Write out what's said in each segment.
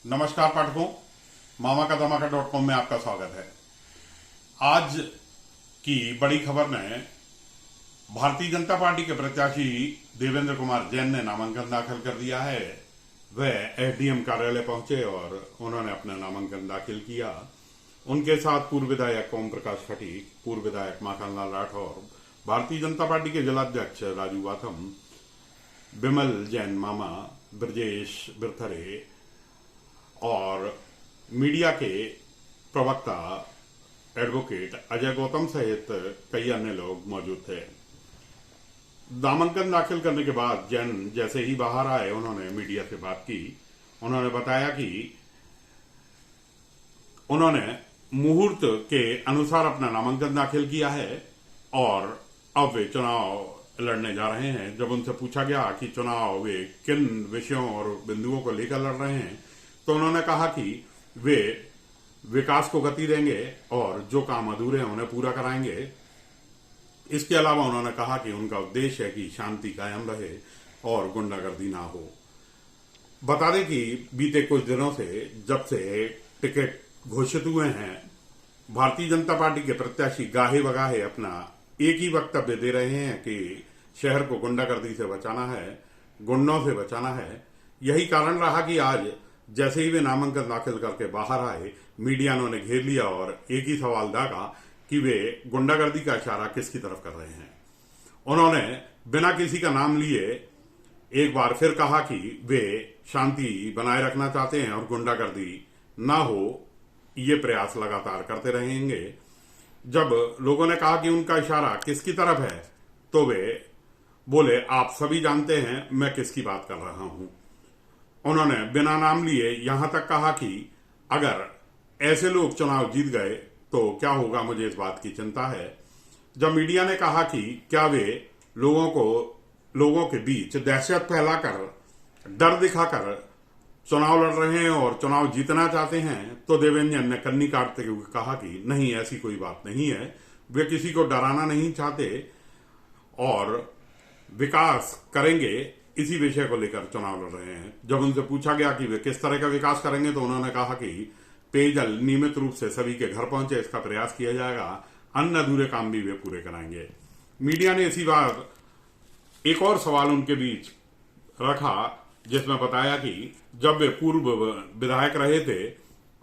नमस्कार पाठकों, मामा का धमाका.com में आपका स्वागत है। आज की बड़ी खबर में भारतीय जनता पार्टी के प्रत्याशी देवेंद्र कुमार जैन ने नामांकन दाखिल कर दिया है। वह एसडीएम कार्यालय पहुंचे और उन्होंने अपना नामांकन दाखिल किया। उनके साथ पूर्व विधायक ओम प्रकाश खटीक, पूर्व विधायक माखनलाल राठौर, भारतीय जनता पार्टी के जिलाध्यक्ष राजू वाथम, बिमल जैन मामा, ब्रजेश बिरथरे और मीडिया के प्रवक्ता एडवोकेट अजय गौतम सहित कई अन्य लोग मौजूद थे। नामांकन दाखिल करने के बाद जैन जैसे ही बाहर आए, उन्होंने मीडिया से बात की। उन्होंने बताया कि उन्होंने मुहूर्त के अनुसार अपना नामांकन दाखिल किया है और अब वे चुनाव लड़ने जा रहे हैं। जब उनसे पूछा गया कि चुनाव वे किन विषयों और बिंदुओं को लेकर लड़ रहे हैं, तो उन्होंने कहा कि वे विकास को गति देंगे और जो काम अधूरे हैं उन्हें पूरा कराएंगे। इसके अलावा उन्होंने कहा कि उनका उद्देश्य है कि शांति कायम रहे और गुंडागर्दी ना हो। बता दें कि बीते कुछ दिनों से, जब से टिकट घोषित हुए हैं, भारतीय जनता पार्टी के प्रत्याशी गाहे बगाहे अपना एक ही वक्तव्य दे रहे हैं कि शहर को गुंडागर्दी से बचाना है, गुंडों से बचाना है। यही कारण रहा कि आज जैसे ही वे नामांकन दाखिल करके बाहर आए, मीडिया ने उन्हें घेर लिया और एक ही सवाल दागा कि वे गुंडागर्दी का इशारा किसकी तरफ कर रहे हैं। उन्होंने बिना किसी का नाम लिए एक बार फिर कहा कि वे शांति बनाए रखना चाहते हैं और गुंडागर्दी ना हो, ये प्रयास लगातार करते रहेंगे। जब लोगों ने कहा कि उनका इशारा किसकी तरफ है, तो वे बोले, आप सभी जानते हैं मैं किसकी बात कर रहा हूं। उन्होंने बिना नाम लिए यहां तक कहा कि अगर ऐसे लोग चुनाव जीत गए तो क्या होगा, मुझे इस बात की चिंता है। जब मीडिया ने कहा कि क्या वे लोगों के बीच दहशत फैलाकर, डर दिखाकर चुनाव लड़ रहे हैं और चुनाव जीतना चाहते हैं, तो देवेंद्र ने कन्नी काटते हुए कहा कि नहीं, ऐसी कोई बात नहीं है। वे किसी को डराना नहीं चाहते और विकास करेंगे, इसी विषय को लेकर चुनाव लड़ रहे हैं। जब उनसे पूछा गया कि वे किस तरह का विकास करेंगे, तो उन्होंने कहा कि पेयजल नियमित रूप से सभी के घर पहुंचे, इसका प्रयास किया जाएगा। अन्य अधूरे काम भी वे पूरे कराएंगे। मीडिया ने इसी बार एक और सवाल उनके बीच रखा, जिसमें बताया कि जब वे पूर्व विधायक रहे थे,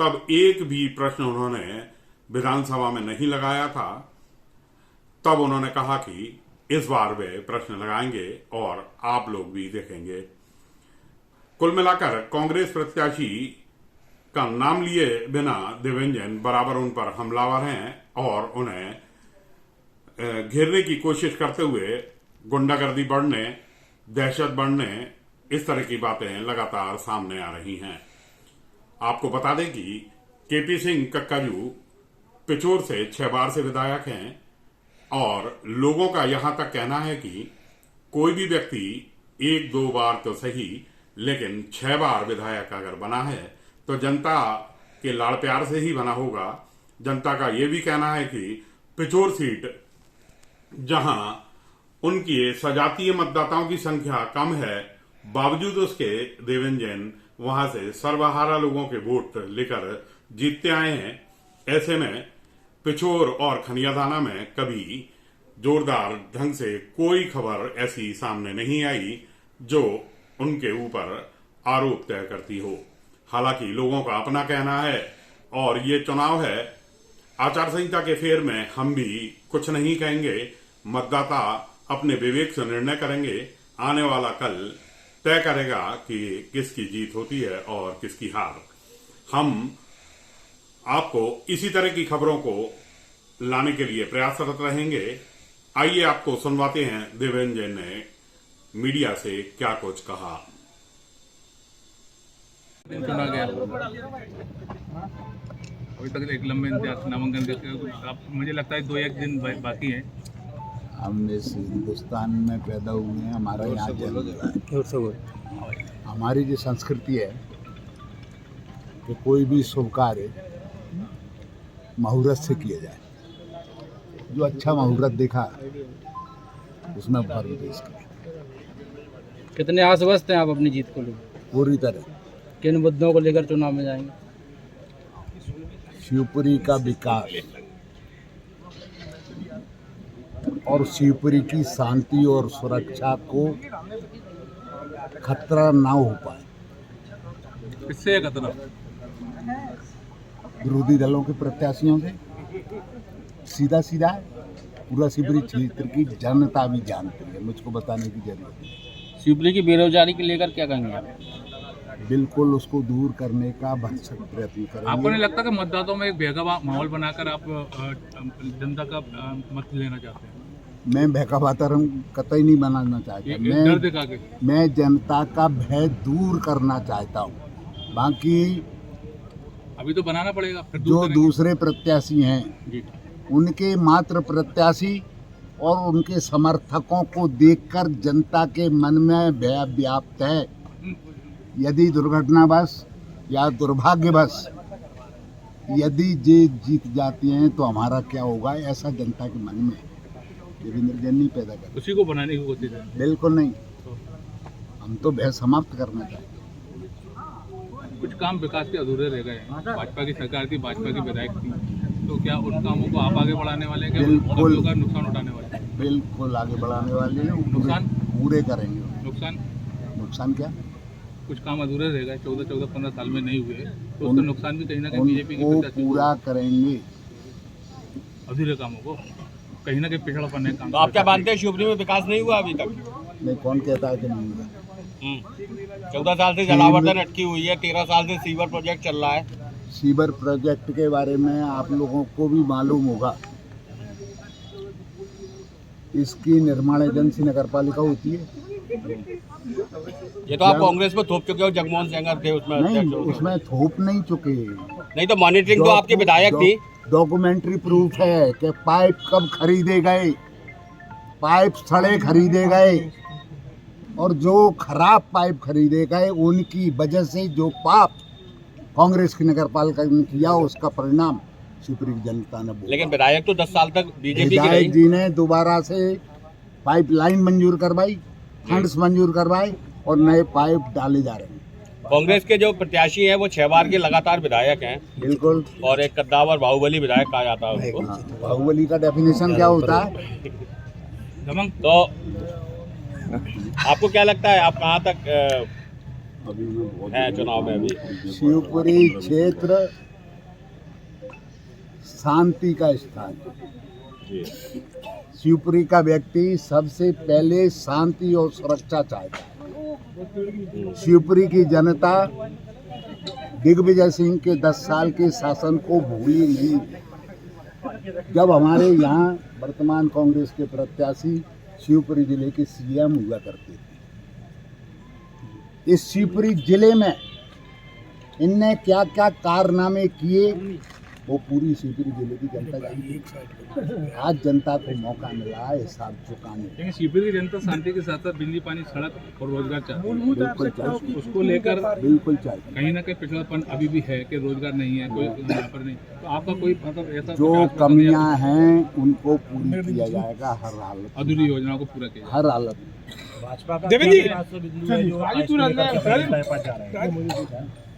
तब एक भी प्रश्न उन्होंने विधानसभा में नहीं लगाया था। तब उन्होंने कहा कि इस बार वे प्रश्न लगाएंगे और आप लोग भी देखेंगे। कुल मिलाकर कांग्रेस प्रत्याशी का नाम लिए बिना देवेंद्र जैन बराबर उन पर हमलावर हैं और उन्हें घेरने की कोशिश करते हुए गुंडागर्दी बढ़ने, दहशत बढ़ने, इस तरह की बातें लगातार सामने आ रही हैं। आपको बता दें कि केपी सिंह कक्काजू पिछोर से 6 बार से विधायक हैं और लोगों का यहां तक कहना है कि कोई भी व्यक्ति 1-2 बार तो सही, लेकिन 6 बार विधायक अगर बना है तो जनता के लाड़ प्यार से ही बना होगा। जनता का यह भी कहना है कि पिछोर सीट, जहां उनकी सजातीय मतदाताओं की संख्या कम है, बावजूद उसके देवेंद्र जैन वहां से सर्वहारा लोगों के वोट लेकर जीतते आए हैं। ऐसे में पिछोर और खनियादाना में कभी जोरदार ढंग से कोई खबर ऐसी सामने नहीं आई जो उनके ऊपर आरोप तय करती हो। हालांकि लोगों का अपना कहना है और ये चुनाव है, आचार संहिता के फेर में हम भी कुछ नहीं कहेंगे। मतदाता अपने विवेक से निर्णय करेंगे। आने वाला कल तय करेगा कि किसकी जीत होती है और किसकी हार। हम आपको इसी तरह की खबरों को लाने के लिए प्रयासरत रहेंगे। आइए आपको सुनवाते हैं देवेंद्र जैन ने मीडिया से क्या कुछ कहा। चुना गया, अभी तक एक लंबे इंतजार से नामांकन देते, आप मुझे लगता है 2-1 दिन बाकी है। हम इस हिंदुस्तान में पैदा हुए हैं, हमारा यहाँ जन्म हुआ है। हमारी जो संस्कृति है कि कोई भी शुभ कार्य मुहूर्त से किया जाए। जो अच्छा मुहूर्त देखा उसमें भर पेश करें। कितने आश्वस्त हैं आप अपनी जीत को लेकर? पूरी तरह किन मुद्दों को लेकर चुनाव में जाएंगे? शिवपुरी का विकास और शिवपुरी की शांति और सुरक्षा को खतरा ना हो पाए, किससे है खतरा? विरोधी दलों के प्रत्याशियों से सीधा सीधा है। पूरा शिवपुरी क्षेत्र की जनता भी जानती है, मुझको बताने की जरूरत नहीं। शिवपुरी की बेरोजगारी को लेकर क्या कहेंगे आप? बिल्कुल उसको दूर करने का भरसक प्रयत्न आपको नहीं करेंगे। लगता कि मतदाताओं में एक बेहतर माहौल बनाकर आप जनता का मत लेना चाहते हैं? मैं भय का वातावरण कतई नहीं बनाना चाहता। एक डर मैं दिखा के मैं जनता का भय दूर करना चाहता हूँ। बाकी अभी तो बनाना पड़ेगा, फिर दूर जो करेंगे। दूसरे प्रत्याशी हैं जी उनके मात्र प्रत्याशी और उनके समर्थकों को देखकर जनता के मन में भय व्याप्त है। यदि दुर्घटनावश या दुर्भाग्यवश यदि ये जीत जाती हैं तो हमारा क्या होगा, ऐसा जनता के मन में देवेंद्र जैन नहीं पैदा कर। उसी को बनाने की कोशिश है। बिल्कुल नहीं, हम तो भय समाप्त करना चाहते हैं। कुछ काम विकास के अधूरे रह गए हैं। भाजपा की सरकार थी, भाजपा की विधायक थी, तो क्या उन कामों को आप आगे बढ़ाने वाले हैं? क्या बिल्कुल। लोगों का नुकसान उठाने वाले हैं? बिल्कुल आगे बढ़ाने वाले हैं, नुकसान? पूरे करेंगे। नुकसान? नुकसान क्या, कुछ काम अधूरे रह गए, 14-15 साल में नहीं हुए, तो उसका नुकसान भी कहीं ना कहीं बीजेपी की उनको प्रत्याशी को। पूरा करेंगे। अधूरे कामों को कहीं ना कहीं पिछड़ापन है काम। तो आप क्या मानते हैं शिवपुरी में विकास नहीं हुआ अभी तक? नहीं, कौन कहता है कि नहीं हुआ? 14 साल से जलावर्धन अटकी हुई है, 13 साल से सीवर प्रोजेक्ट चल रहा है। सीवर प्रोजेक्ट के बारे में आप लोगों को भी मालूम होगा, इसकी निर्माण एजेंसी नगर पालिका होती है। ये तो आप कांग्रेस में थोप चुके हो, जगमोहन सेंगर थे उसमें नहीं, अध्यक्ष होते। उसमें थोप नहीं चुके। नहीं तो मॉनिटरिंग तो आपके विधायक थी। डॉक्यूमेंट्री प्रूफ है कि पाइप कब खरीदे गए, पाइप सड़े खरीदे गए, और जो खराब पाइप खरीदे गए उनकी वजह से जो पाप कांग्रेस की नगर पालिका ने किया उसका परिणाम शिवपुरी की जनता ने भोगा। लेकिन विधायक तो 10 साल तक बीजेपी की विधायक रही। जी ने दोबारा से पाइपलाइन मंजूर करवाई, फंड्स मंजूर करवाए और नए पाइप डाले जा रहे हैं। कांग्रेस के जो प्रत्याशी हैं वो 6 बार के लगातार विधायक हैं, बिल्कुल। और एक कद्दावर बाहुबली विधायक कहा जाता है उनको। हाँ, बाहुबली का डेफिनेशन क्या होता है? दमंग। तो आपको क्या लगता है, आप कहाँ तक हैं चुनाव में अभी? शिवपुरी क्षेत्र शांति का स्थान है। शिवपुरी का व्यक्ति सबसे पहले शांति और सुरक्षा चाहता है। शिवपुरी की जनता दिग्विजय सिंह के 10 साल के शासन को भूली नहीं। जब हमारे यहाँ वर्तमान कांग्रेस के प्रत्याशी शिवपुरी जिले के सीएम हुआ करते थे, इस शिवपुरी जिले में इनने क्या क्या कारनामे किए वो पूरी शिवपुरी जिले की जनता जानती है। आज जनता को मौका मिला है हिसाब चुकाने का। लेकिन शिवपुरी की जनता शांति के साथ साथ बिजली, पानी, सड़क और रोजगार चाहती है। बिल्कुल चाहिए, उसको लेकर बिल्कुल चाहिए। कहीं ना कहीं पिछड़ापन अभी भी है कि रोजगार नहीं है, कोई यहाँ पर नहीं। तो आपका कोई मतलब ऐसा जो 50% कमियां हैं उनको पूरी किया जाएगा हर हालत, अधूरी योजनाओं को पूरा किया हर हालत।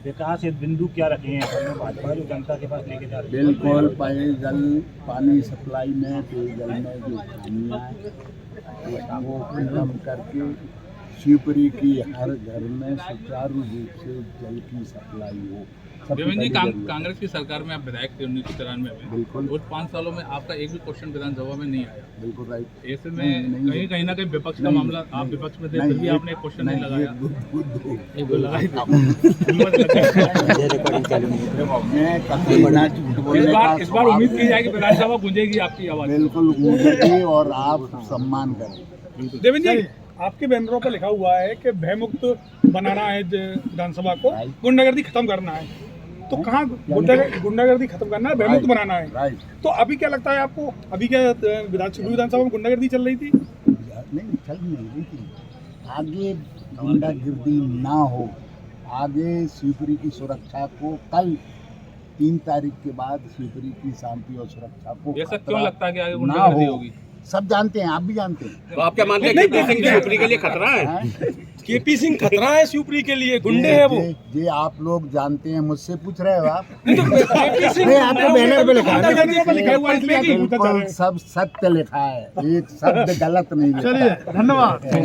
विकास एक बिंदु क्या रखे हैं भाजपा जो जनता के पास लेके जा रही है? बिल्कुल पेयजल, पानी सप्लाई में, पेयजल में जो खामियां हैं वो खत्म करके शिवपुरी की हर घर में सुचारू रूप से जल की सप्लाई हो। सबसे देवेंद्र जी, पहली जरूरत है। कांग्रेस की सरकार में आप विधायक थे 1993 में। बिल्कुल। उस 5 सालों में आपका एक भी क्वेश्चन विधानसभा में नहीं आया। बिल्कुल राइट। ऐसे में नहीं, कहीं ना कहीं विपक्ष का नहीं, मामला, आप नहीं, विपक्ष में थे फिर भी आपने एक क्वेश्चन नहीं लगाया। मैं कभी बड़ा झूठ बोलने का इस बार उम्मीद की जाएगी विधानसभा गूंजेगी आपकी आवाज। बिल्कुल गूंजेगी और आप सम्मान करें। देवेंद्र जी, आपके बैनरों पर लिखा हुआ है कि भयमुक्त बनाना है विधानसभा को, गुंडागर्दी खत्म करना है। तो कहाँ गुंडागर्दी खत्म करना है, भयमुक्त बनाना है? राइट। तो अभी क्या लगता है आपको, अभी क्या विधानसभा में गुंडागर्दी चल रही थी? नहीं, चल नहीं रही थी। आगे गुंडागर्दी ना हो, आगे शिवपुरी की सुरक्षा को कल 3 तारीख के बाद शिवपुरी की शांति और सुरक्षा को ऐसा क्यों खतरा लगता है कि आगे ना गुंडागर्दी हो। होगी? सब जानते हैं, आप भी जानते हैं। तो आप क्या मानते हैं कि शिवपुरी के लिए खतरा है? हैं? केपी सिंह खतरा है शिवपुरी के लिए, गुंडे हैं वो। ये आप लोग जानते हैं, मुझसे पूछ रहे हो आप? केपी सिंह नहीं, आपको बैनर पे लिखा है। गुंडागर्दी पे लिखा हुआ है इसलिए कि बिल्कुल सब सत्य लिखा है, एक शब्द गलत नहीं लिखा है। धन्यवाद।